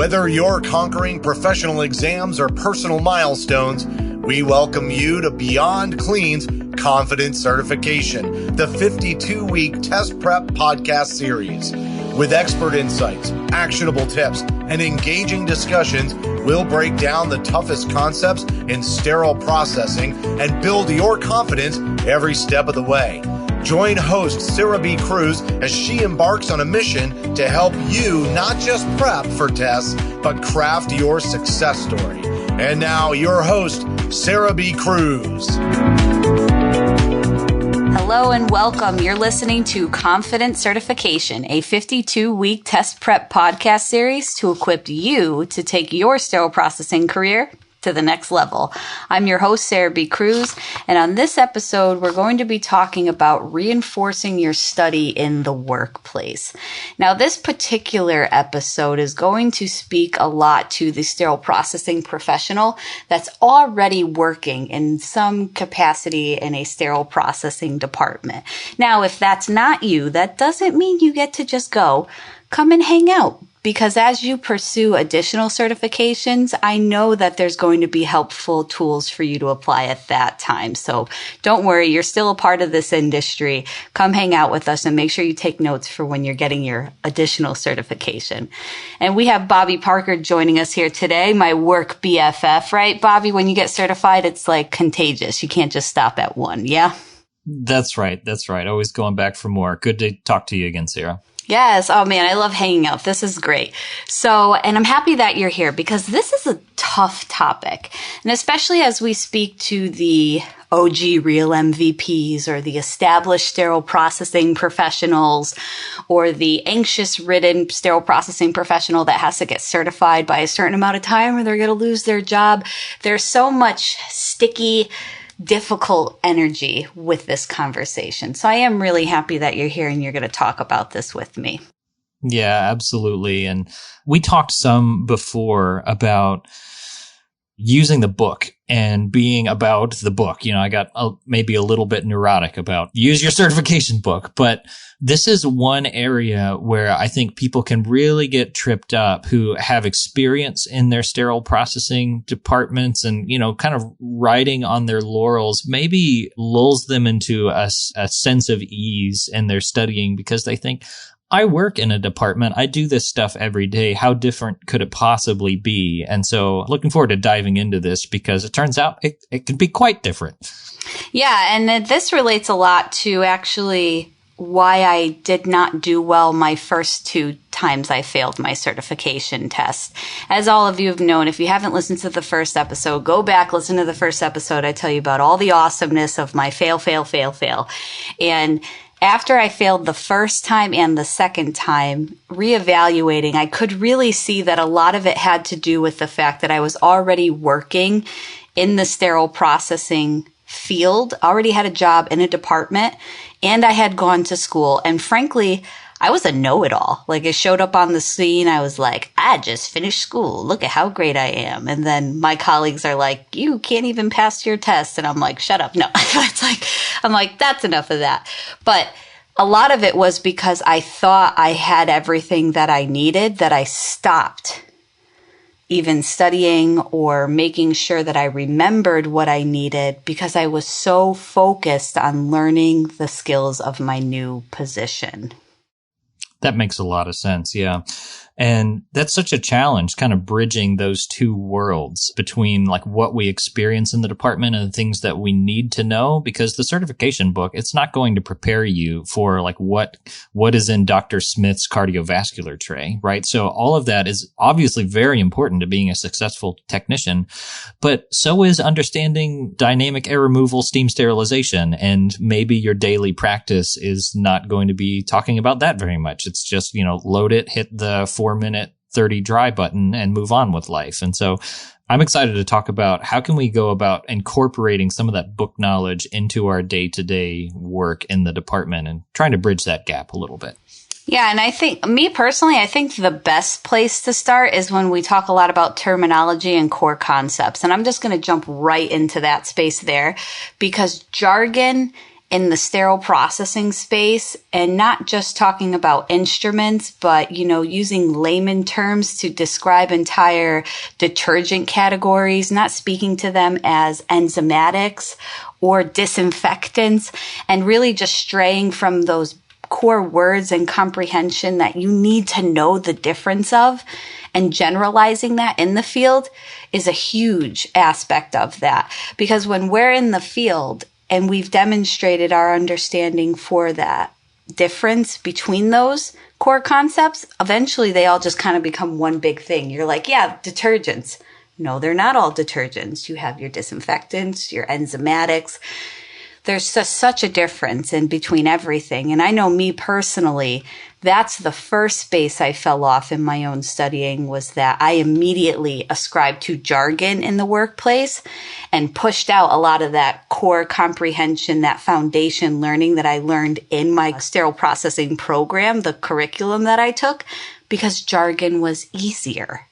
Whether you're conquering professional exams or personal milestones, we welcome you to Beyond Clean's Confidence Certification, the 52-week test prep podcast series. With expert insights, actionable tips, and engaging discussions, we'll break down the toughest concepts in sterile processing and build your confidence every step of the way. Join host Sarah B. Cruz as she embarks on a mission to help you not just prep for tests, but craft your success story. And now your host, Sarah B. Cruz. Hello and welcome. You're listening to Confidence Certification, a 52-week test prep podcast series to equip you to take your sterile processing career to the next level. I'm your host, Sarah B. Cruz, and on this episode, we're going to be talking about reinforcing your study in the workplace. Now, this particular episode is going to speak a lot to the sterile processing professional that's already working in some capacity in a sterile processing department. Now, if that's not you, that doesn't mean you get to just go. Come and hang out. Because as you pursue additional certifications, I know that there's going to be helpful tools for you to apply at that time. So don't worry, you're still a part of this industry. Come hang out with us and make sure you take notes for when you're getting your additional certification. And we have Bobby Parker joining us here today, my work BFF, right? Bobby, when you get certified, it's like contagious. You can't just stop at one, yeah? That's right. Always going back for more. Good to talk to you again, Sarah. Yes. Oh man, I love hanging out. This is great. So, and I'm happy that you're here because this is a tough topic. And especially as we speak to the OG real MVPs or the established sterile processing professionals or the anxious ridden sterile processing professional that has to get certified by a certain amount of time or they're going to lose their job. There's so much sticky, difficult energy with this conversation. So I am really happy that you're here and you're going to talk about this with me. Yeah, absolutely. And we talked some before about using the book and being about the book. You know, I got maybe a little bit neurotic about use your certification book, but this is one area where I think people can really get tripped up who have experience in their sterile processing departments and, you know, kind of riding on their laurels maybe lulls them into a sense of ease in their studying because they think, I work in a department. I do this stuff every day. How different could it possibly be? And so looking forward to diving into this because it turns out it can be quite different. Yeah. And this relates a lot to actually why I did not do well my first two times I failed my certification test. As all of you have known, if you haven't listened to the first episode, go back, listen to the first episode. I tell you about all the awesomeness of my fail. And after I failed the first time and the second time, reevaluating, I could really see that a lot of it had to do with the fact that I was already working in the sterile processing field, already had a job in a department, and I had gone to school. And frankly, I was a know-it-all. Like, it showed up on the scene. I was like, I just finished school. Look at how great I am. And then my colleagues are like, you can't even pass your test. And I'm like, shut up. No, I'm like, that's enough of that. But a lot of it was because I thought I had everything that I needed that I stopped even studying or making sure that I remembered what I needed because I was so focused on learning the skills of my new position. That makes a lot of sense. Yeah. And that's such a challenge, kind of bridging those two worlds between like what we experience in the department and the things that we need to know, because the certification book, it's not going to prepare you for like what is in Dr. Smith's cardiovascular tray, right? So all of that is obviously very important to being a successful technician, but so is understanding dynamic air removal, steam sterilization, and maybe your daily practice is not going to be talking about that very much. It's just, load it, hit the 4-minute 30 dry button and move on with life. And so I'm excited to talk about how can we go about incorporating some of that book knowledge into our day-to-day work in the department and trying to bridge that gap a little bit. Yeah, and I think, me personally, I think the best place to start is when we talk a lot about terminology and core concepts. And I'm just going to jump right into that space there because jargon in the sterile processing space, and not just talking about instruments, but, using layman terms to describe entire detergent categories, not speaking to them as enzymatics or disinfectants, and really just straying from those core words and comprehension that you need to know the difference of, and generalizing that in the field is a huge aspect of that. Because when we're in the field and we've demonstrated our understanding for that difference between those core concepts, eventually they all just kind of become one big thing. You're like, yeah, detergents. No, they're not all detergents. You have your disinfectants, your enzymatics. There's such a difference in between everything. And I know me personally, that's the first space I fell off in my own studying, was that I immediately ascribed to jargon in the workplace and pushed out a lot of that core comprehension, that foundation learning that I learned in my sterile processing program, the curriculum that I took, because jargon was easier.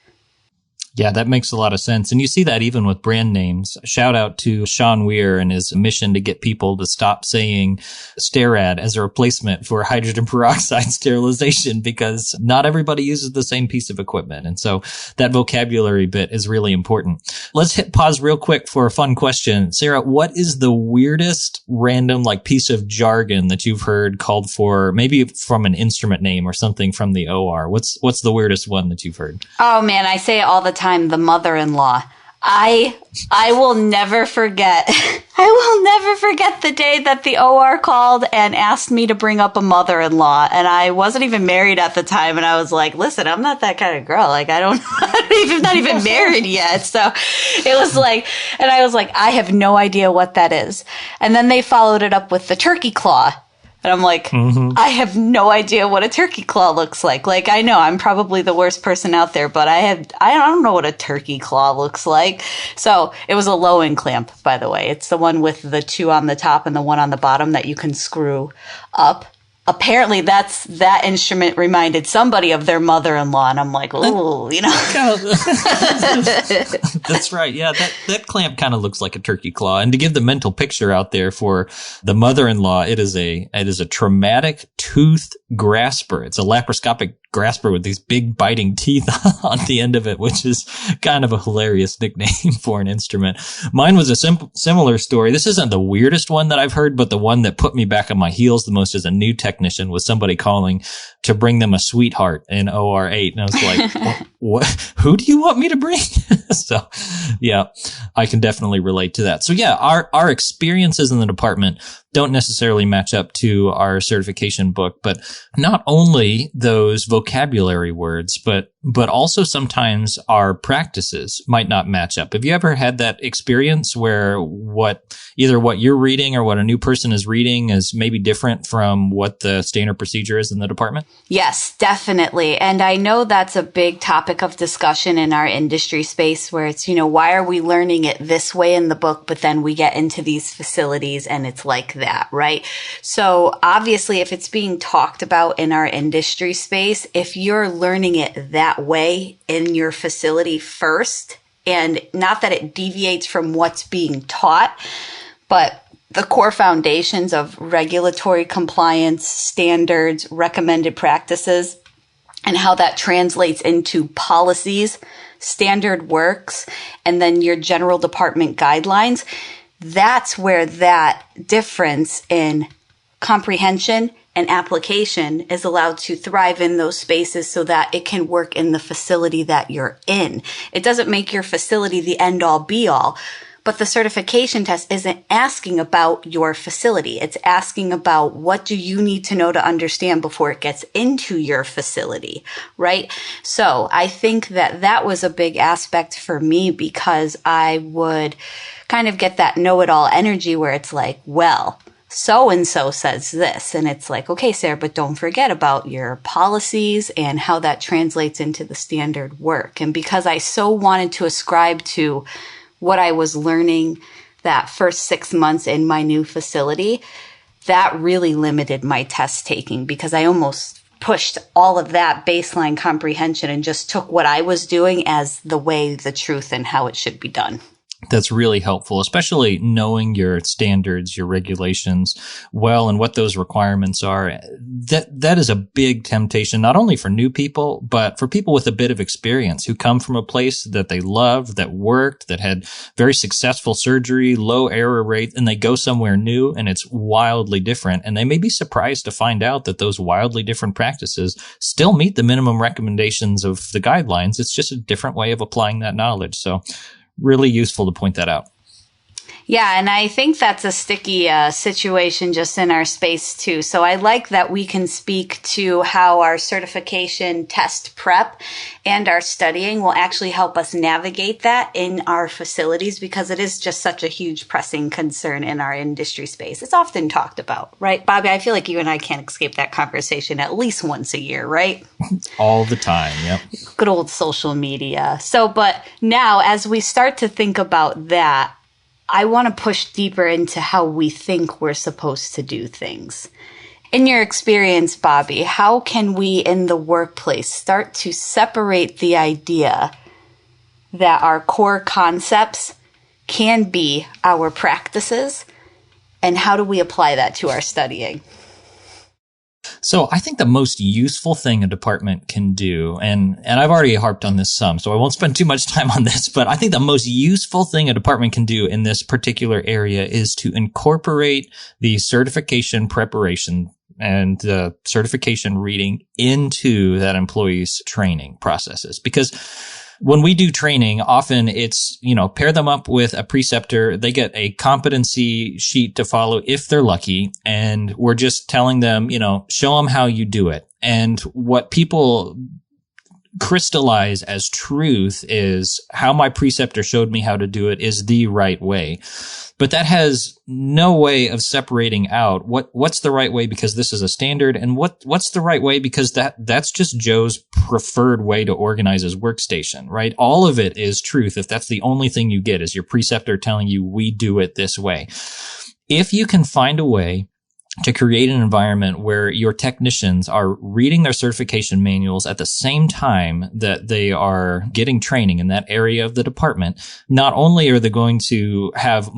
Yeah, that makes a lot of sense. And you see that even with brand names. Shout out to Sean Weir and his mission to get people to stop saying Sterad as a replacement for hydrogen peroxide sterilization, because not everybody uses the same piece of equipment. And so that vocabulary bit is really important. Let's hit pause real quick for a fun question. Sarah, what is the weirdest random piece of jargon that you've heard called for, maybe from an instrument name or something from the OR? What's the weirdest one that you've heard? Oh man, I say it all the time. The mother-in-law. I will never forget. I will never forget the day that the OR called and asked me to bring up a mother-in-law. And I wasn't even married at the time. And I was like, listen, I'm not that kind of girl. I'm not even married yet. So it was and I was like, I have no idea what that is. And then they followed it up with the turkey claw. And I'm like, I have no idea what a turkey claw looks like. I know I'm probably the worst person out there, but I don't know what a turkey claw looks like. So it was a low-end clamp, by the way. It's the one with the two on the top and the one on the bottom that you can screw up. Apparently that instrument reminded somebody of their mother-in-law. And I'm like, ooh, That's right. Yeah, that clamp kind of looks like a turkey claw. And to give the mental picture out there for the mother-in-law, it is a traumatic toothed grasper. It's a laparoscopic grasper with these big biting teeth on the end of it, which is kind of a hilarious nickname for an instrument. Mine was a similar story. This isn't the weirdest one that I've heard, but the one that put me back on my heels the most as a new technician was somebody calling to bring them a sweetheart in OR8. And I was like, what? Who do you want me to bring? So yeah, I can definitely relate to that. So yeah, our experiences in the department don't necessarily match up to our certification book, but not only those vocabulary words, but also sometimes our practices might not match up. Have you ever had that experience where either what you're reading or what a new person is reading is maybe different from what the standard procedure is in the department? Yes, definitely. And I know that's a big topic of discussion in our industry space, where it's, why are we learning it this way in the book, but then we get into these facilities and it's like that, right? So obviously, if it's being talked about in our industry space, if you're learning it that way in your facility first, and not that it deviates from what's being taught, but the core foundations of regulatory compliance, standards, recommended practices, and how that translates into policies, standard works, and then your general department guidelines, that's where that difference in comprehension and application is allowed to thrive in those spaces so that it can work in the facility that you're in. It doesn't make your facility the end all be all, but the certification test isn't asking about your facility. It's asking about what do you need to know to understand before it gets into your facility, right? So I think that was a big aspect for me, because I would kind of get that know-it-all energy where it's like, well, so-and-so says this. And it's like, okay, Sarah, but don't forget about your policies and how that translates into the standard work. And because I so wanted to ascribe to what I was learning that first 6 months in my new facility, that really limited my test taking, because I almost pushed all of that baseline comprehension and just took what I was doing as the way, the truth, and how it should be done. that's really helpful, especially knowing your standards, your regulations well, and what those requirements are. That is a big temptation, not only for new people, but for people with a bit of experience who come from a place that they loved, that worked, that had very successful surgery, low error rate, and they go somewhere new and it's wildly different. And they may be surprised to find out that those wildly different practices still meet the minimum recommendations of the guidelines. It's just a different way of applying that knowledge. So really useful to point that out. Yeah, and I think that's a sticky situation just in our space too. So I like that we can speak to how our certification test prep and our studying will actually help us navigate that in our facilities, because it is just such a huge pressing concern in our industry space. It's often talked about, right? Bobby, I feel like you and I can't escape that conversation at least once a year, right? All the time, yep. Good old social media. So, but now as we start to think about that, I want to push deeper into how we think we're supposed to do things. In your experience, Bobby, how can we in the workplace start to separate the idea that our core concepts can be our practices, and how do we apply that to our studying? So I think the most useful thing a department can do, and I've already harped on this some, so I won't spend too much time on this, but I think the most useful thing a department can do in this particular area is to incorporate the certification preparation and the certification reading into that employee's training processes. Because when we do training, often it's, pair them up with a preceptor. They get a competency sheet to follow if they're lucky. And we're just telling them, show them how you do it. And what people crystallize as truth is how my preceptor showed me how to do it is the right way. But that has no way of separating out what's the right way because this is a standard, and what's the right way because that's just Joe's preferred way to organize his workstation, right? All of it is truth if that's the only thing you get is your preceptor telling you we do it this way. If you can find a way to create an environment where your technicians are reading their certification manuals at the same time that they are getting training in that area of the department, not only are they going to have,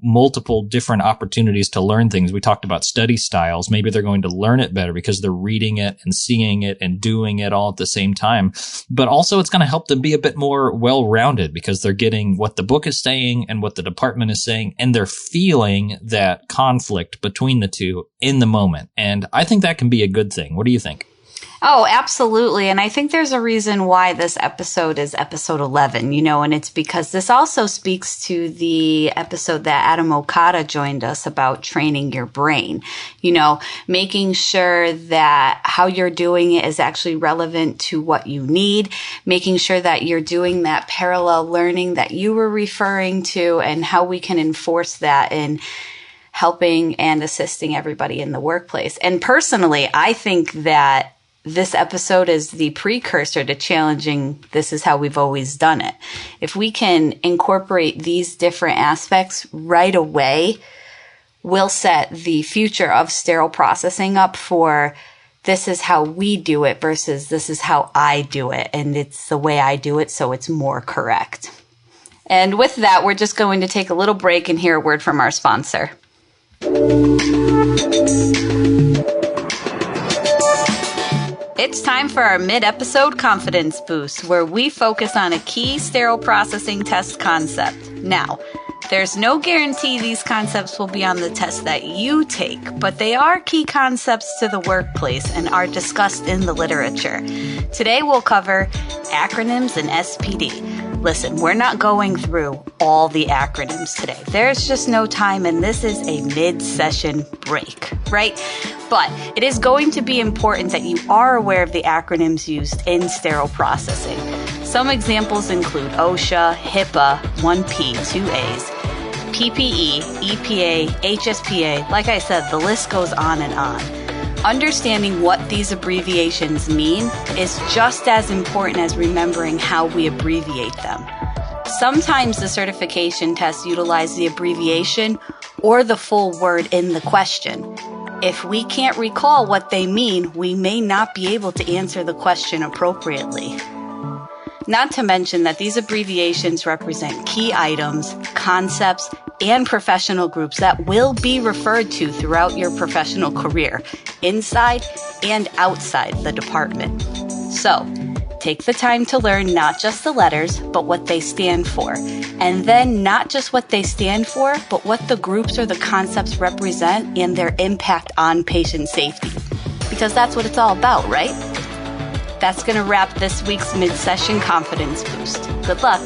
multiple different opportunities to learn things. We talked about study styles. Maybe they're going to learn it better because they're reading it and seeing it and doing it all at the same time. But also it's going to help them be a bit more well-rounded because they're getting what the book is saying and what the department is saying, and they're feeling that conflict between the two in the moment. And I think that can be a good thing. What do you think? Oh, absolutely. And I think there's a reason why this episode is episode 11, and it's because this also speaks to the episode that Adam Okada joined us about training your brain, making sure that how you're doing it is actually relevant to what you need, making sure that you're doing that parallel learning that you were referring to, and how we can enforce that in helping and assisting everybody in the workplace. And personally, I think that this episode is the precursor to challenging this is how we've always done it. If we can incorporate these different aspects right away, we'll set the future of sterile processing up for this is how we do it versus this is how I do it. And it's the way I do it, so it's more correct. And with that, we're just going to take a little break and hear a word from our sponsor. It's time for our mid-episode confidence boost, where we focus on a key sterile processing test concept. Now, there's no guarantee these concepts will be on the test that you take, but they are key concepts to the workplace and are discussed in the literature. Today we'll cover acronyms and SPD. Listen, we're not going through all the acronyms today. There's just no time, and this is a mid-session break, right? But it is going to be important that you are aware of the acronyms used in sterile processing. Some examples include OSHA, HIPAA, 1P, 2As, PPE, EPA, HSPA. Like I said, the list goes on and on. Understanding what these abbreviations mean is just as important as remembering how we abbreviate them. Sometimes the certification tests utilize the abbreviation or the full word in the question. If we can't recall what they mean, we may not be able to answer the question appropriately. Not to mention that these abbreviations represent key items, concepts, and professional groups that will be referred to throughout your professional career, inside and outside the department. So, take the time to learn not just the letters, but what they stand for. And then not just what they stand for, but what the groups or the concepts represent and their impact on patient safety. Because that's what it's all about, right? That's going to wrap this week's mid-session confidence boost. Good luck.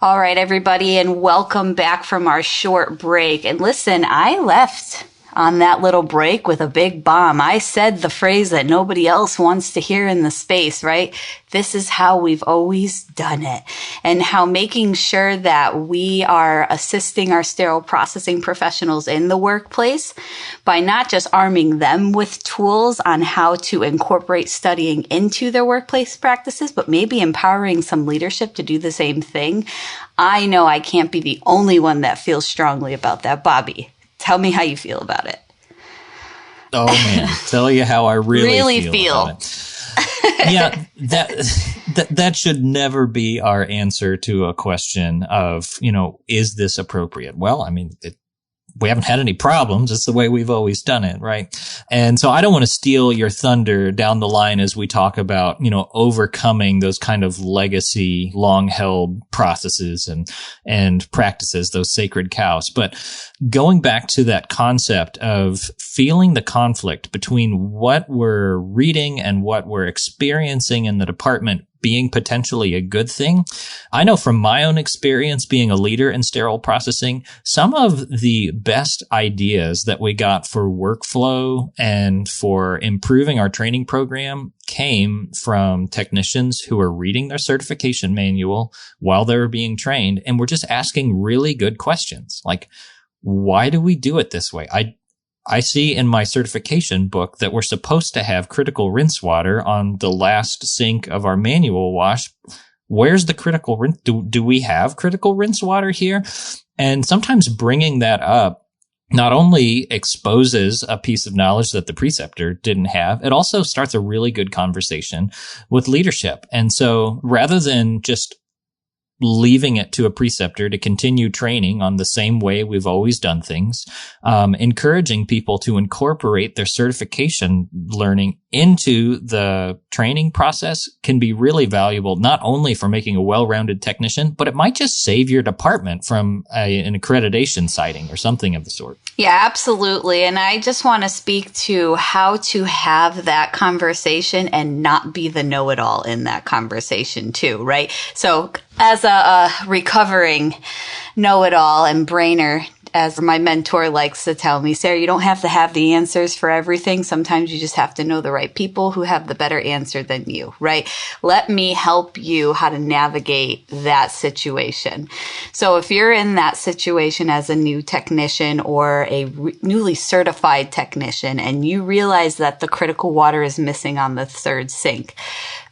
All right, everybody, and welcome back from our short break. And listen, I left on that little break with a big bomb. I said the phrase that nobody else wants to hear in the space, right? This is how we've always done it. And how making sure that we are assisting our sterile processing professionals in the workplace by not just arming them with tools on how to incorporate studying into their workplace practices, but maybe empowering some leadership to do the same thing. I know I can't be the only one that feels strongly about that. Bobby, tell me how you feel about it. Oh man, tell you how I really feel about it. Yeah, that should never be our answer to a question of, is this appropriate? Well, I mean, we haven't had any problems. It's the way we've always done it, right? And so I don't want to steal your thunder down the line as we talk about, overcoming those kind of legacy, long-held processes and practices, those sacred cows. But going back to that concept of feeling the conflict between what we're reading and what we're experiencing in the department being potentially a good thing. I know from my own experience being a leader in sterile processing, some of the best ideas that we got for workflow and for improving our training program came from technicians who were reading their certification manual while they were being trained and were just asking really good questions. Like, why do we do it this way? I see in my certification book that we're supposed to have critical rinse water on the last sink of our manual wash. Where's the critical rinse? Do we have critical rinse water here? And sometimes bringing that up not only exposes a piece of knowledge that the preceptor didn't have, it also starts a really good conversation with leadership. And so rather than just leaving it to a preceptor to continue training on the same way we've always done things, encouraging people to incorporate their certification learning into the training process can be really valuable, not only for making a well-rounded technician, but it might just save your department from an accreditation citing or something of the sort. Yeah, absolutely. And I just want to speak to how to have that conversation and not be the know-it-all in that conversation too, right? So as a recovering know-it-all and brainer, as my mentor likes to tell me, Sarah, you don't have to have the answers for everything. Sometimes you just have to know the right people who have the better answer than you, right? Let me help you how to navigate that situation. So if you're in that situation as a new technician or a newly certified technician and you realize that the critical water is missing on the third sink,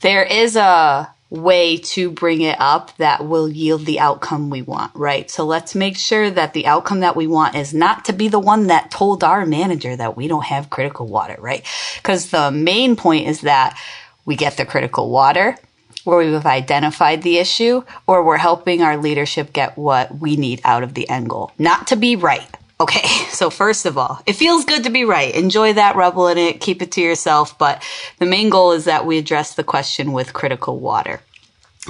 there is a way to bring it up that will yield the outcome we want, right? So let's make sure that the outcome that we want is not to be the one that told our manager that we don't have critical water, right? Because the main point is that we get the critical water, or we've identified the issue, or we're helping our leadership get what we need out of the end goal. Not to be right. Okay, so first of all, it feels good to be right. Enjoy that, revel in it, keep it to yourself. But the main goal is that we address the question with critical water.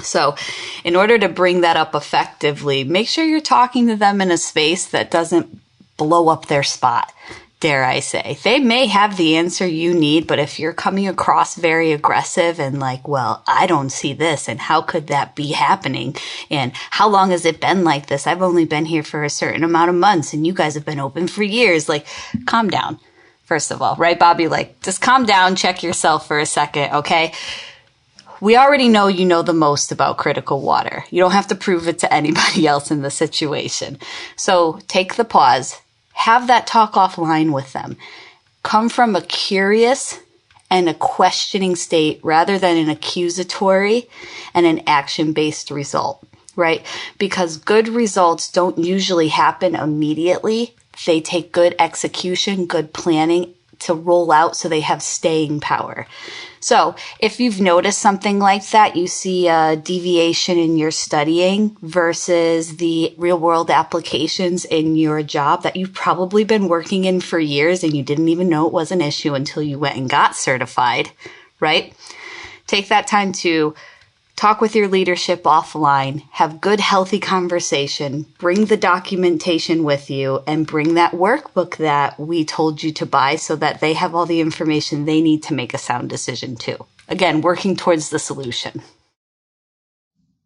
So in order to bring that up effectively, make sure you're talking to them in a space that doesn't blow up their spot, dare I say. They may have the answer you need, but if you're coming across very aggressive and like, well, I don't see this, and how could that be happening? And how long has it been like this? I've only been here for a certain amount of months, and you guys have been open for years. Like, calm down, first of all, right, Bobby? Like, just calm down, check yourself for a second, okay? We already know you know the most about critical water. You don't have to prove it to anybody else in the situation. So take the pause. Have that talk offline with them. Come from a curious and a questioning state rather than an accusatory and an action-based result, right? Because good results don't usually happen immediately. They take good execution, good planning to roll out so they have staying power. So if you've noticed something like that, you see a deviation in your studying versus the real world applications in your job that you've probably been working in for years and you didn't even know it was an issue until you went and got certified, right? Take that time to talk with your leadership offline, have good, healthy conversation, bring the documentation with you, and bring that workbook that we told you to buy so that they have all the information they need to make a sound decision too. Again, working towards the solution.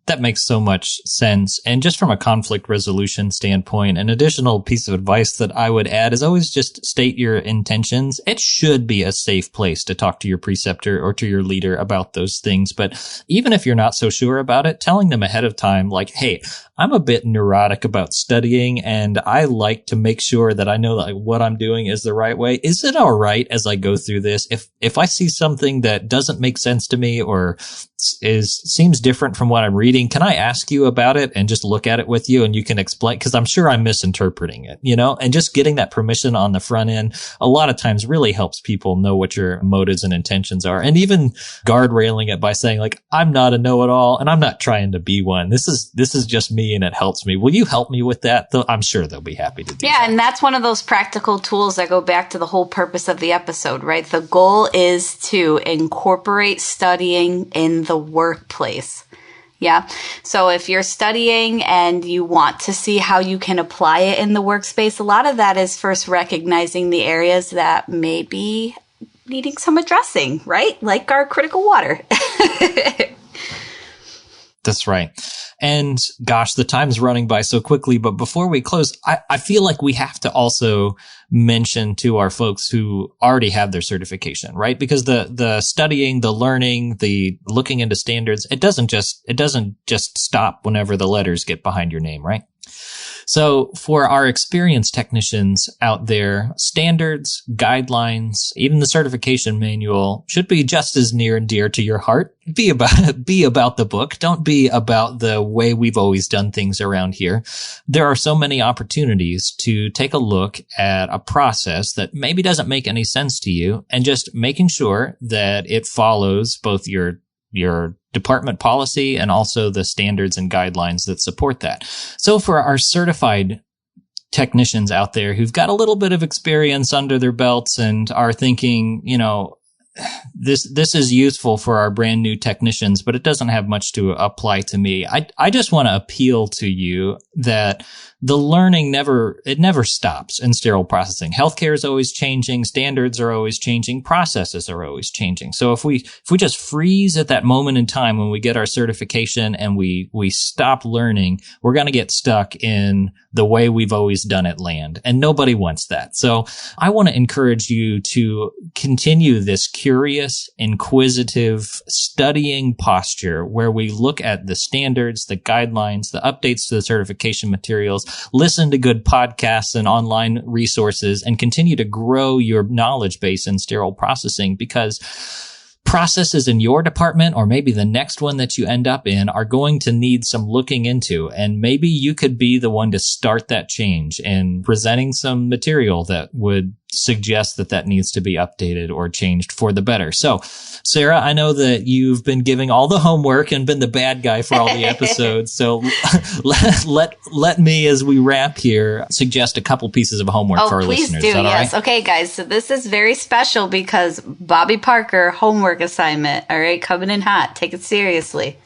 That makes so much sense. And just from a conflict resolution standpoint, an additional piece of advice that I would add is always just state your intentions. It should be a safe place to talk to your preceptor or to your leader about those things. But even if you're not so sure about it, telling them ahead of time, like, hey, I'm a bit neurotic about studying and I like to make sure that I know that what I'm doing is the right way. Is it all right as I go through this? If I see something that doesn't make sense to me or seems different from what I'm reading, can I ask you about it and just look at it with you and you can explain? Because I'm sure I'm misinterpreting it, and just getting that permission on the front end a lot of times really helps people know what your motives and intentions are. And even guardrailing it by saying, like, I'm not a know-it-all and I'm not trying to be one. This is just me and it helps me. Will you help me with that? I'm sure they'll be happy to do that. Yeah, and that's one of those practical tools that go back to the whole purpose of the episode, right? The goal is to incorporate studying in the workplace. Yeah. So if you're studying and you want to see how you can apply it in the workspace, a lot of that is first recognizing the areas that may be needing some addressing, right? Like our critical water. That's right. And gosh, the time's running by so quickly. But before we close, I feel like we have to also mention to our folks who already have their certification, right? Because the studying, the learning, the looking into standards, it doesn't just stop whenever the letters get behind your name, right? So for our experienced technicians out there, standards, guidelines, even the certification manual should be just as near and dear to your heart. Be about the book. Don't be about the way we've always done things around here. There are so many opportunities to take a look at a process that maybe doesn't make any sense to you and just making sure that it follows both your department policy and also the standards and guidelines that support that. So for our certified technicians out there who've got a little bit of experience under their belts and are thinking, this is useful for our brand new technicians, but it doesn't have much to apply to me. I just want to appeal to you that the learning never stops in sterile processing. Healthcare is always changing. Standards are always changing. Processes are always changing. So if we just freeze at that moment in time when we get our certification and we stop learning, we're going to get stuck in the way we've always done it land. And nobody wants that. So I want to encourage you to continue this curious, inquisitive, studying posture where we look at the standards, the guidelines, the updates to the certification materials, listen to good podcasts and online resources, and continue to grow your knowledge base in sterile processing, because processes in your department or maybe the next one that you end up in are going to need some looking into. And maybe you could be the one to start that change in presenting some material that would suggest that needs to be updated or changed for the better. So, Sarah, I know that you've been giving all the homework and been the bad guy for all the episodes. So let me, as we wrap here, suggest a couple pieces of homework for our listeners. Please do. Yes. Right? Okay, guys. So this is very special because Bobby Parker homework assignment. All right. Coming in hot. Take it seriously.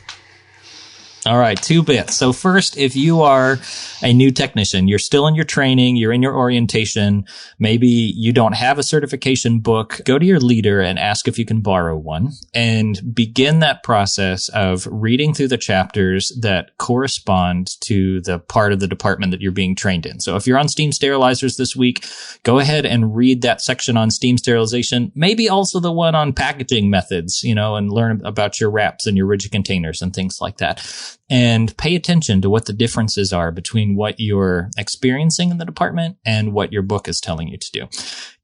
All right, 2 bits. So first, if you are a new technician, you're still in your training, you're in your orientation, maybe you don't have a certification book, go to your leader and ask if you can borrow one and begin that process of reading through the chapters that correspond to the part of the department that you're being trained in. So if you're on steam sterilizers this week, go ahead and read that section on steam sterilization, maybe also the one on packaging methods, and learn about your wraps and your rigid containers and things like that. And pay attention to what the differences are between what you're experiencing in the department and what your book is telling you to do.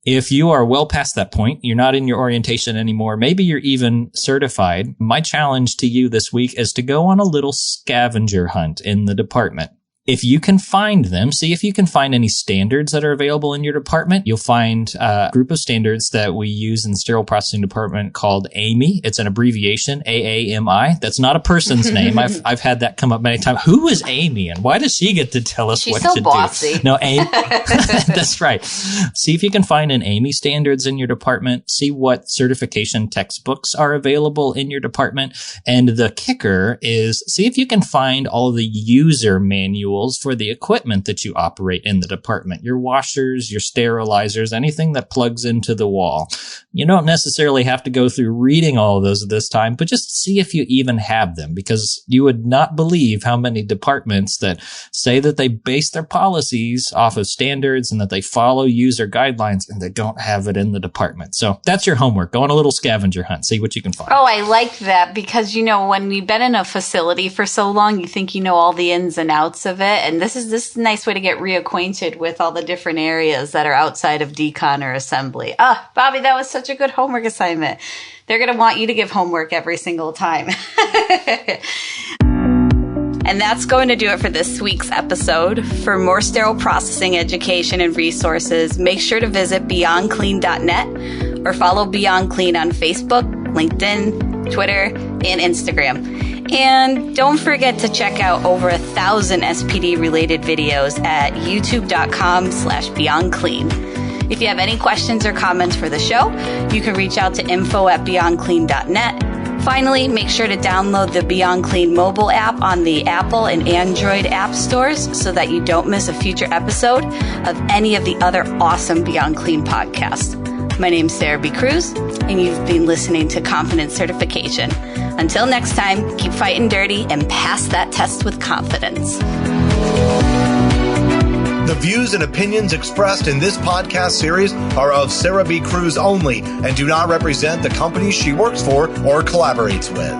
If you are well past that point, you're not in your orientation anymore, maybe you're even certified, my challenge to you this week is to go on a little scavenger hunt in the department. If you can find them, see if you can find any standards that are available in your department. You'll find a group of standards that we use in the Sterile Processing Department called AAMI. It's an abbreviation, AAMI. That's not a person's name. I've had that come up many times. Who is Amy and why does she get to tell us what to bossy. do? No, Amy. That's right. See if you can find an AAMI standards in your department. See what certification textbooks are available in your department. And the kicker is see if you can find all of the user manuals for the equipment that you operate in the department. Your washers, your sterilizers, anything that plugs into the wall. You don't necessarily have to go through reading all of those at this time, but just see if you even have them, because you would not believe how many departments that say that they base their policies off of standards and that they follow user guidelines and they don't have it in the department. So that's your homework. Go on a little scavenger hunt. See what you can find. Oh, I like that, because, when you've been in a facility for so long, you think you know all the ins and outs of it. And this is a nice way to get reacquainted with all the different areas that are outside of decon or assembly. Bobby, that was such a good homework assignment. They're going to want you to give homework every single time. And that's going to do it for this week's episode. For more sterile processing education and resources, make sure to visit beyondclean.net or follow Beyond Clean on Facebook, LinkedIn, Twitter, and Instagram. And don't forget to check out over 1,000 SPD-related videos at youtube.com/beyondclean. If you have any questions or comments for the show, you can reach out to info@beyondclean.net. Finally, make sure to download the Beyond Clean mobile app on the Apple and Android app stores so that you don't miss a future episode of any of the other awesome Beyond Clean podcasts. My name's Sarah B. Cruz, and you've been listening to Confidence Certification. Until next time, keep fighting dirty and pass that test with confidence. The views and opinions expressed in this podcast series are of Sarah B. Cruz only and do not represent the companies she works for or collaborates with.